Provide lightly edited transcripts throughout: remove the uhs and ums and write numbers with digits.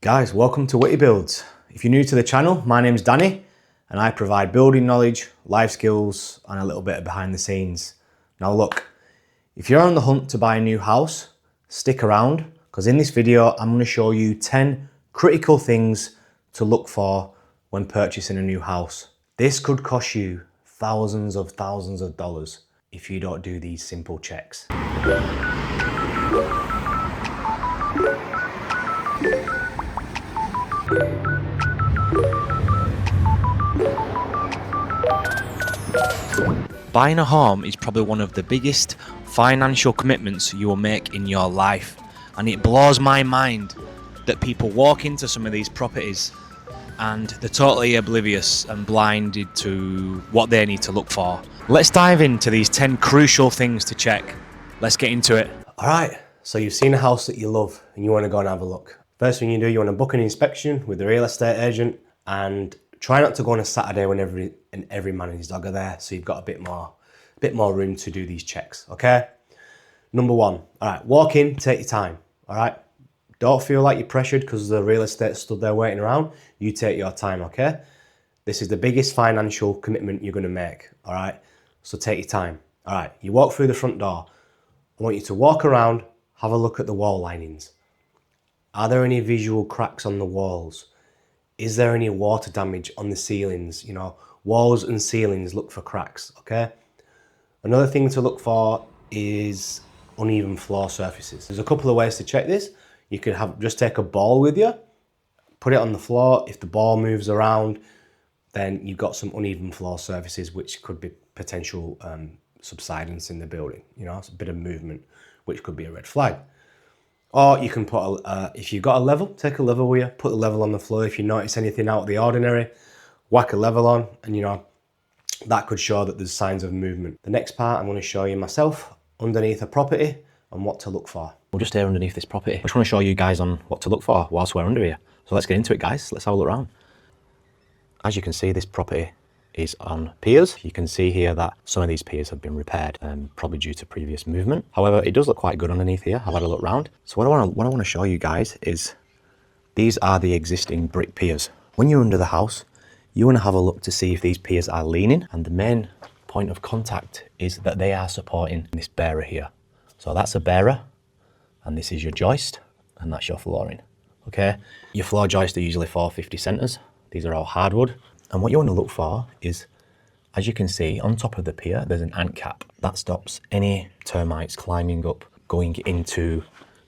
Guys, welcome to Witty Builds. If you're new to the channel, my name's Danny and I provide building knowledge, life skills and a little bit of behind the scenes. Now look, if you're on the hunt to buy a new house, stick around because in this video I'm going to show you 10 critical things to look for when purchasing a new house. This could cost you thousands of dollars if you don't do these simple checks. Buying a home is probably one of the biggest financial commitments you will make in your life, and it blows my mind that people walk into some of these properties and they're totally oblivious and blinded to what they need to look for. Let's dive into these 10 crucial things to check. Let's get into it. All right, so you've seen a house that you love and you want to go and have a look. First thing you do, you want to book an inspection with the real estate agent and try not to go on a Saturday when every man and his dog are there, so you've got a bit more room to do these checks, okay? Number one, all right, walk in, take your time, all right? Don't feel like you're pressured because the real estate stood there waiting around. You take your time, okay? This is the biggest financial commitment you're gonna make, all right? So take your time. All right, you walk through the front door. I want you to walk around, have a look at the wall linings. Are there any visual cracks on the walls? Is there any water damage on the ceilings? You know, walls and ceilings, look for cracks, okay? Another thing to look for is uneven floor surfaces. There's a couple of ways to check this. You could just take a ball with you, put it on the floor. If the ball moves around, then you've got some uneven floor surfaces, which could be potential subsidence in the building. You know, it's a bit of movement, which could be a red flag. Or you can put, if you've got a level, take a level with you, put the level on the floor. If you notice anything out of the ordinary, whack a level on, and you know, that could show that there's signs of movement. The next part, I'm going to show you myself underneath a property and what to look for. We're just here underneath this property. I just want to show you guys on what to look for whilst we're under here. So let's get into it, guys. Let's have a look around. As you can see, this property is on piers. You can see here that some of these piers have been repaired, probably due to previous movement. However, it does look quite good underneath here. I've had a look around. So what I want to show you guys is these are the existing brick piers. When you're under the house, you want to have a look to see if these piers are leaning, and the main point of contact is that they are supporting this bearer here. So that's a bearer, and this is your joist, and that's your flooring. Okay, your floor joists are usually 450 centers. These are all hardwood. And what you want to look for is, as you can see, on top of the pier, there's an ant cap. That stops any termites climbing up, going into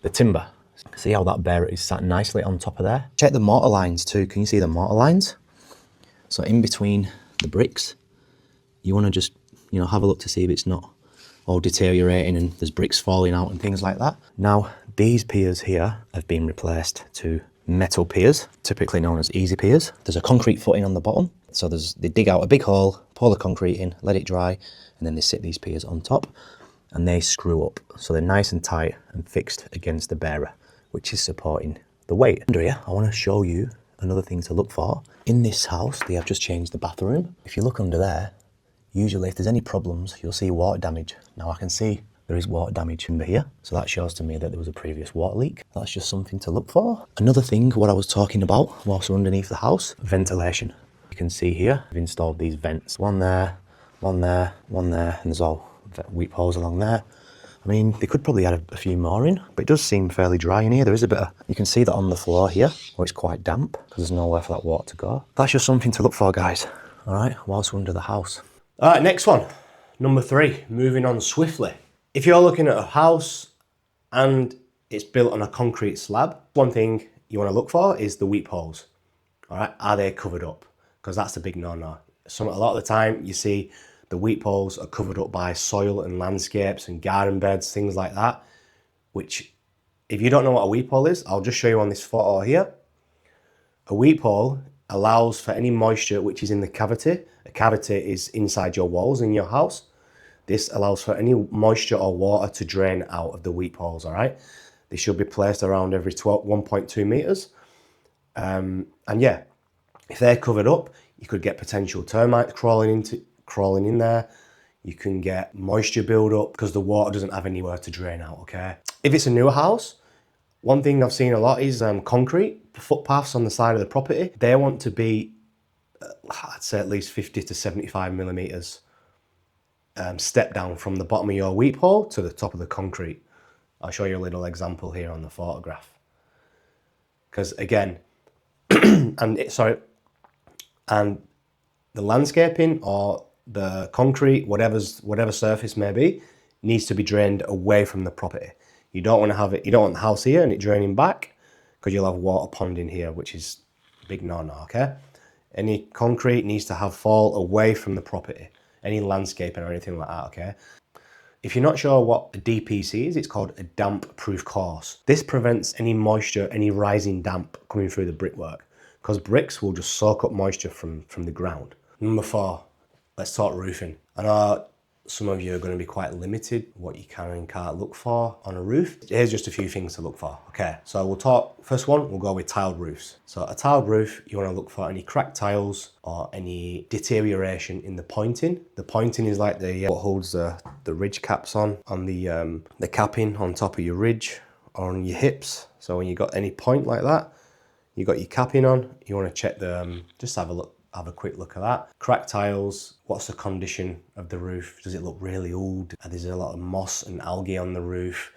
the timber. See how that bearer is sat nicely on top of there? Check the mortar lines too. Can you see the mortar lines? So in between the bricks, you want to just, you know, have a look to see if it's not all deteriorating and there's bricks falling out and things like that. Now, these piers here have been replaced to metal piers, typically known as easy piers. There's a concrete footing on the bottom. So they dig out a big hole, pour the concrete in, let it dry, and then they sit these piers on top and they screw up. So they're nice and tight and fixed against the bearer, which is supporting the weight. Under here, I want to show you another thing to look for. In this house, they have just changed the bathroom. If you look under there, usually if there's any problems, you'll see water damage. Now I can see there is water damage under here. So that shows to me that there was a previous water leak. That's just something to look for. Another thing, what I was talking about whilst we're underneath the house, ventilation. You can see here, I've installed these vents. One there, one there, one there, and there's all weep holes along there. I mean, they could probably add a few more in, but it does seem fairly dry in here. There is a bit of, you can see that on the floor here, where it's quite damp, because there's nowhere for that water to go. That's just something to look for, guys. All right, whilst we're under the house. All right, next one. Number 3, moving on swiftly. If you're looking at a house and it's built on a concrete slab, one thing you want to look for is the weep holes. All right, are they covered up? Because that's the big no-no. A lot of the time you see the weep holes are covered up by soil and landscapes and garden beds, things like that, which if you don't know what a weep hole is, I'll just show you on this photo here. A weep hole allows for any moisture which is in the cavity. A cavity is inside your walls in your house. This allows for any moisture or water to drain out of the weep holes, all right? They should be placed around every 1.2 meters. And yeah, if they're covered up, you could get potential termites crawling in there. You can get moisture build up because the water doesn't have anywhere to drain out, okay? If it's a newer house, One thing I've seen a lot is concrete footpaths on the side of the property. They want to be, I'd say at least 50 to 75 millimeters step down from the bottom of your weep hole to the top of the concrete. I'll show you a little example here on the photograph. Because again, and the landscaping or the concrete, whatever surface may be, needs to be drained away from the property. You don't want to have it, you don't want the house here and it draining back, because you'll have water ponding here, which is a big no-no, okay? Any concrete needs to have fall away from the property, any landscaping or anything like that, okay? If you're not sure what a DPC is, it's called a damp proof course. This prevents any moisture, any rising damp coming through the brickwork, because bricks will just soak up moisture from the ground. Number 4, let's talk roofing. I know some of you are going to be quite limited what you can and can't look for on a roof. Here's just a few things to look for. Okay, so we'll talk, first one, we'll go with tiled roofs. So a tiled roof, you want to look for any cracked tiles or any deterioration in the pointing. The pointing is like what holds the ridge caps on the capping on top of your ridge or on your hips. So when you got any point like that, you got your capping on, you want to check just have a quick look at that. Cracked tiles, what's the condition of the roof? Does it look really old? There's a lot of moss and algae on the roof.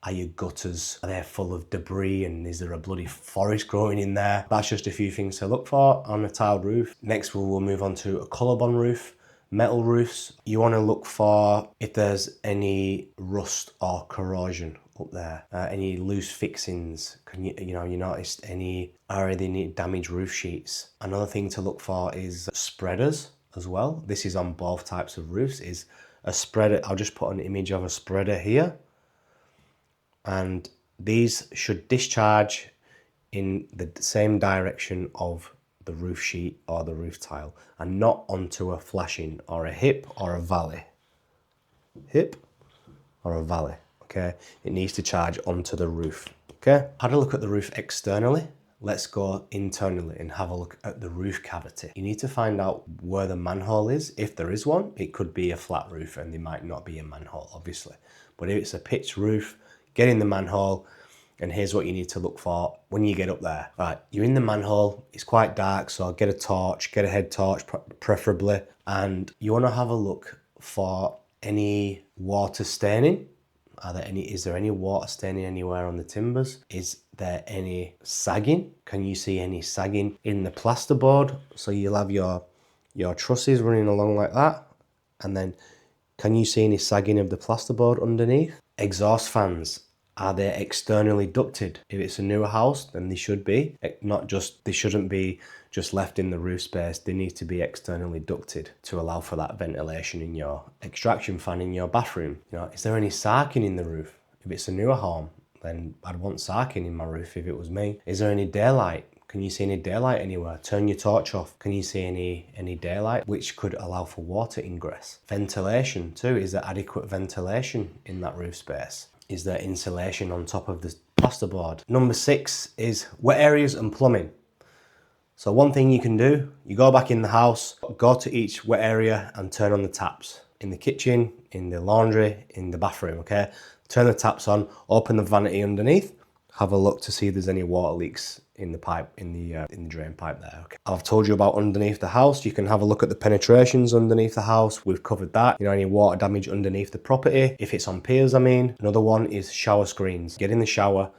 Are your gutters, are they full of debris and is there a bloody forest growing in there? That's just a few things to look for on a tiled roof. Next we'll move on to a collarbond roof. Metal roofs, you want to look for if there's any rust or corrosion up there, any loose fixings. Can you noticed any damaged roof sheets? Another thing to look for is spreaders as well. This is on both types of roofs. Is a spreader. I'll just put an image of a spreader here, and these should discharge in the same direction of the roof sheet or the roof tile, and not onto a flashing or a hip or a valley. Hip or a valley, okay? It needs to charge onto the roof, okay? Had a look at the roof externally. Let's go internally and have a look at the roof cavity. You need to find out where the manhole is. If there is one, it could be a flat roof and there might not be a manhole, obviously. But if it's a pitched roof, get in the manhole. And here's what you need to look for when you get up there. Right, you're in the manhole, it's quite dark, so get a torch, get a head torch preferably, and you want to have a look for any water staining. Is there any water staining anywhere on the timbers? Is there any sagging? Can you see any sagging in the plasterboard? So you'll have your trusses running along like that, and then can you see any sagging of the plasterboard underneath? Exhaust fans. Are they externally ducted? If it's a newer house, then they should be. They shouldn't be just left in the roof space. They need to be externally ducted to allow for that ventilation in your extraction fan in your bathroom. Is there any sarking in the roof? If it's a newer home, then I'd want sarking in my roof if it was me. Is there any daylight? Can you see any daylight anywhere? Turn your torch off. Can you see any daylight, which could allow for water ingress? Ventilation too. Is there adequate ventilation in that roof space? Is there insulation on top of the plasterboard? Number 6 is wet areas and plumbing. So one thing you can do, you go back in the house, go to each wet area and turn on the taps. In the kitchen, in the laundry, in the bathroom, okay? Turn the taps on, open the vanity underneath, have a look to see if there's any water leaks in the pipe, in the drain pipe there. Okay. I've told you about underneath the house. You can have a look at the penetrations underneath the house. We've covered that. Any water damage underneath the property, if it's on piers, I mean. Another one is shower screens. Get in the shower.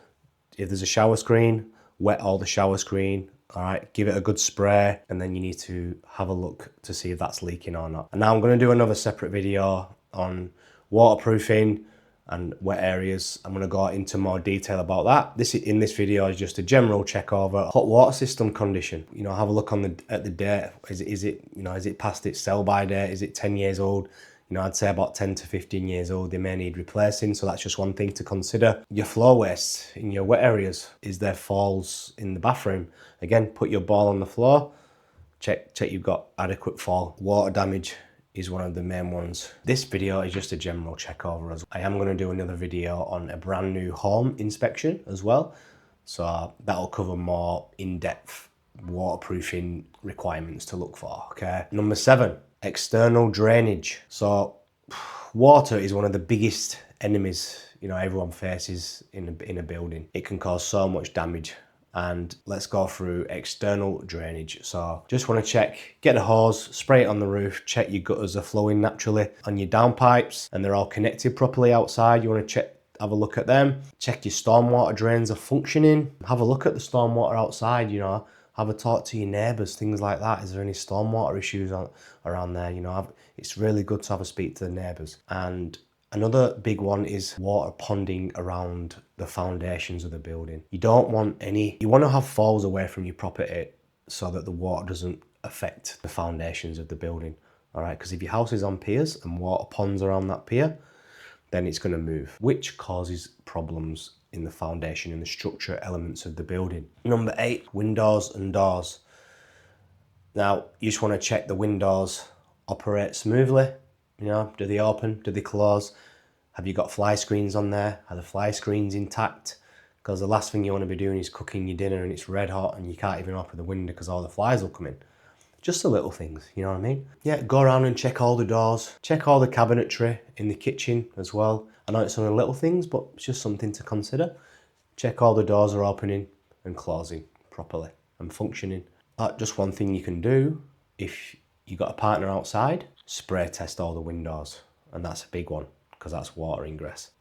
If there's a shower screen, wet all the shower screen. All right, give it a good spray, and then you need to have a look to see if that's leaking or not. And now I'm going to do another separate video on waterproofing and wet areas. I'm going to go into more detail about that. In this video is just a general check over hot water system condition. Have a look at the date. Is it past its sell by date? Is it 10 years old? I'd say about 10 to 15 years old, they may need replacing. So that's just one thing to consider. Your floor waste in your wet areas. Is there falls in the bathroom? Again, put your ball on the floor. Check you've got adequate fall. Water damage is one of the main ones. This video is just a general check over as well. I am going to do another video on a brand new home inspection as well. So that'll cover more in-depth waterproofing requirements to look for, okay? Number 7, external drainage. So water is one of the biggest enemies you know, everyone faces in a building. It can cause so much damage. And let's go through external drainage. So just want to check, get a hose, spray it on the roof, check your gutters are flowing naturally on your downpipes and they're all connected properly outside. You want to check, have a look at them, check your stormwater drains are functioning, have a look at the stormwater outside, you know, have a talk to your neighbours, things like that. Is there any stormwater issues around there? You know, it's really good to have a speak to the neighbours. And another big one is water ponding around the foundations of the building. You don't want any, you want to have falls away from your property so that the water doesn't affect the foundations of the building. All right, because if your house is on piers and water ponds around that pier, then it's going to move, which causes problems in the foundation and the structure elements of the building. Number 8, windows and doors. Now, you just want to check the windows operate smoothly. You know, do they open? Do they close? Have you got fly screens on there? Are the fly screens intact? Because the last thing you want to be doing is cooking your dinner and it's red hot and you can't even open the window because all the flies will come in. Just the little things, you know what I mean? Yeah, go around and check all the doors. Check all the cabinetry in the kitchen as well. I know it's only little things, but it's just something to consider. Check all the doors are opening and closing properly and functioning. Just one thing you can do, if you got a partner outside, spray test all the windows. And that's a big one because that's water ingress.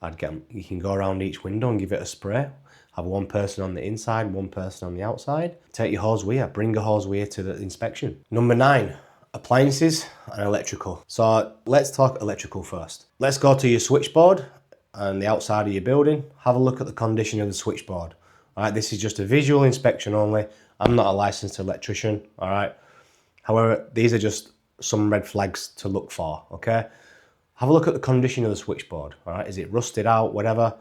You can go around each window and give it a spray. Have one person on the inside, one person on the outside. Take your hose weir, bring a hose weir to the inspection. Number 9, appliances and electrical. So let's talk electrical first. Let's go to your switchboard and the outside of your building. Have a look at the condition of the switchboard. All right, this is just a visual inspection only. I'm not a licensed electrician, all right? However, these are just some red flags to look for, okay? Have a look at the condition of the switchboard, all right? Is it rusted out, whatever?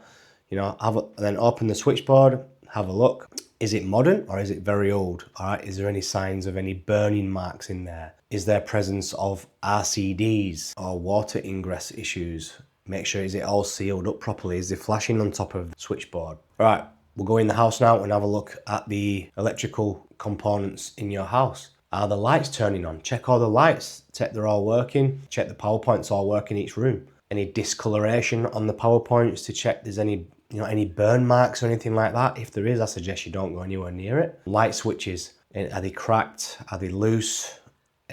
You know, then open the switchboard, have a look. Is it modern or is it very old? All right, is there any signs of any burning marks in there? Is there presence of RCDs or water ingress issues? Make sure, is it all sealed up properly? Is it flashing on top of the switchboard? All right, we'll go in the house now and have a look at the electrical components in your house. Are the lights turning on? Check all the lights, check they're all working, check the power points all work in each room. Any discoloration on the power points to check there's any, you know, any burn marks or anything like that. If there is, I suggest you don't go anywhere near it. Light switches, are they cracked? Are they loose?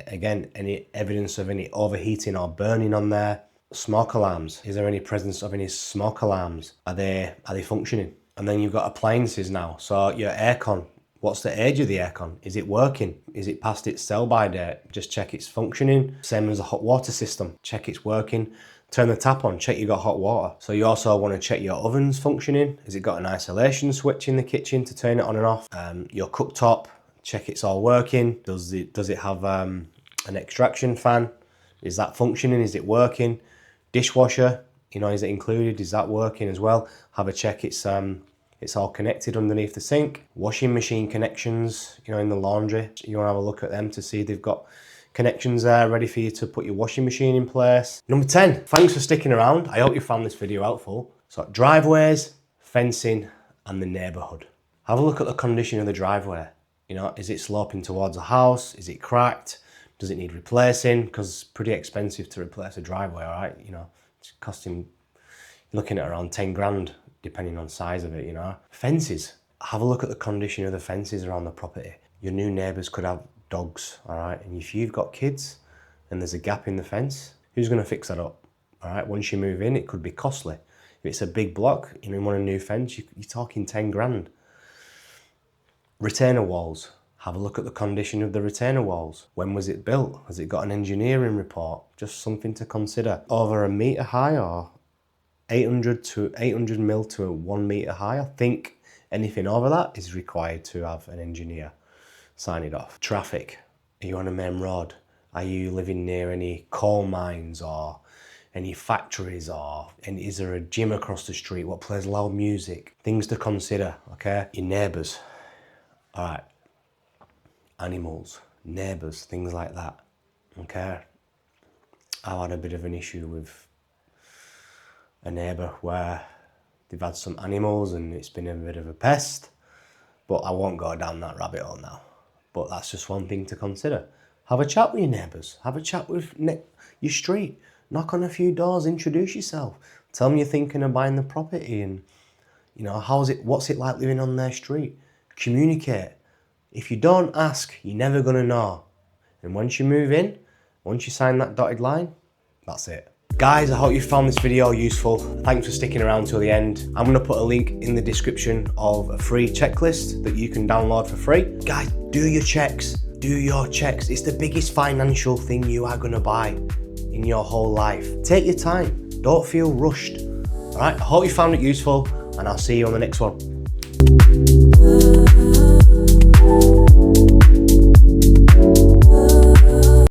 Again, any evidence of any overheating or burning on there? Smoke alarms, is there any presence of any smoke alarms? Are they functioning? And then you've got appliances now. So your aircon, what's the age of the aircon? Is it working? Is it past its sell-by date? Just check it's functioning. Same as a hot water system, check it's working. Turn the tap on, check you got hot water. So you also want to check your oven's functioning. Has it got an isolation switch in the kitchen to turn it on and off? Your cooktop, check it's all working. Does it have an extraction fan? Is that functioning? Is it working? Dishwasher, you know, is it included? Is that working as well? Have a check it's all connected underneath the sink. Washing machine connections, you know, in the laundry. You want to have a look at them to see they've got connections there ready for you to put your washing machine in place. Number 10, thanks for sticking around. I hope you found this video helpful. So driveways, fencing, and the neighbourhood. Have a look at the condition of the driveway. You know, is it sloping towards a house? Is it cracked? Does it need replacing? Because it's pretty expensive to replace a driveway, all right? You know, it's costing, you're looking at around 10 grand, depending on size of it, you know. Fences, have a look at the condition of the fences around the property. Your new neighbours could have dogs, all right? And if you've got kids and there's a gap in the fence, who's going to fix that up? All right, once you move in, it could be costly. If it's a big block, you know, you want a new fence, you're talking 10 grand. Retainer walls, have a look at the condition of the retainer walls. When was it built? Has it got an engineering report? Just something to consider. Over a metre high or 800 mil to 1 metre high, I think anything over that is required to have an engineer sign it off. Traffic, are you on a main road? Are you living near any coal mines or any factories, and is there a gym across the street? What plays loud music? Things to consider, okay? Your neighbours, all right. Animals, neighbours, things like that, okay? I had a bit of an issue with a neighbour where they've had some animals and it's been a bit of a pest, but I won't go down that rabbit hole now. But that's just one thing to consider. Have a chat with your neighbours. Have a chat with your street. Knock on a few doors, introduce yourself. Tell them you're thinking of buying the property and, you know, what's it like living on their street? Communicate. If you don't ask, you're never gonna know. And once you move in, once you sign that dotted line, that's it. Guys, I hope you found this video useful. Thanks for sticking around till the end. I'm gonna put a link in the description of a free checklist that you can download for free. Guys, do your checks. Do your checks. It's the biggest financial thing you are gonna buy in your whole life. Take your time. Don't feel rushed. All right, I hope you found it useful, and I'll see you on the next one.